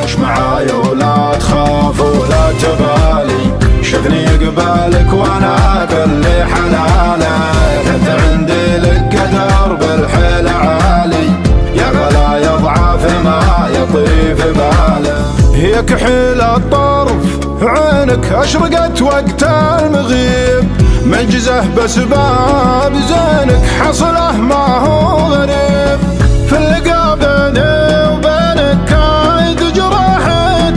وش معاي ولا تخاف ولا تبالي، شفني قبالك وانا كل حلالك، انت عندي لك قدر بالحيل عالي، يا غلا يضعف ما يطيف باله. هي كحيل الطرف عينك اشرقت وقت المغيب، معجزة بسباب زينك حصله ما هو غريب، في اللقا بيني وبينك كايد جراح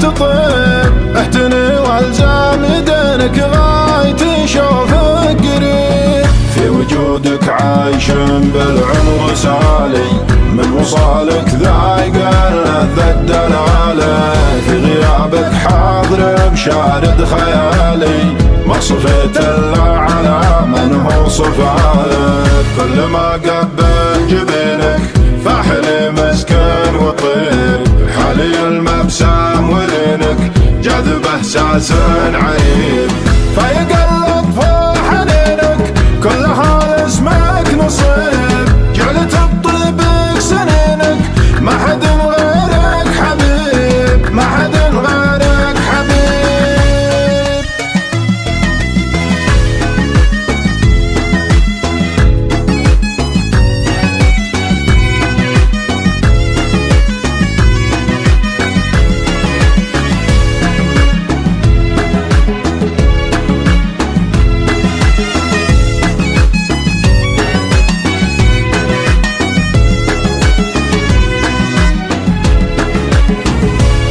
تطيب، اهتني والزام يدينك غايتي شوفك قريب، في وجودك عايش بالعمر سالي، من وصالك ذايق لذة دلالي، في غيابك حاضر بشارد خيالي، ما صفيت الا على من هو صفالك، كل ما قبل جبينك فاحلي مسكن وطيب، حالي المبسام ورينك جاذبه ساس عيب، فيقلب في حنينك كل حال اسمك نصيب، جعلت بطيبك سنينك ما حد غيرك حبيب، ما حد غيرك حبيب.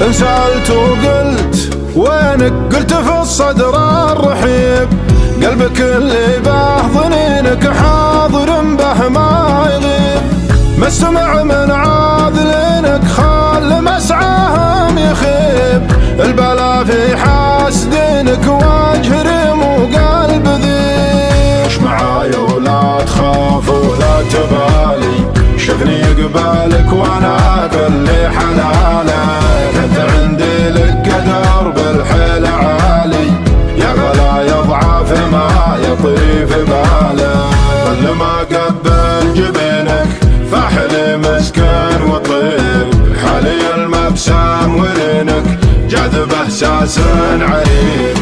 إن سألت وقلت وينك قلت في الصدر الرحيب، قلبك اللي باه ظنينك حاضر به ما يغيب، ما استمع من عاذلينك خال مسعاهم يخيب، البلا في حاسدينك وجه ريم وقلب ذيب، وش معاي ولا تخاف ولا تبالي، شفني قبالك وانا كل حلالك، انت عندي لك قدر بالحيل عالي، يا غلا يضعف ما يطيف باله، كل ما قبل جبينك فاحلي مسكن وطيب، حالي المبسام ورينك جاذبه ساس عريب.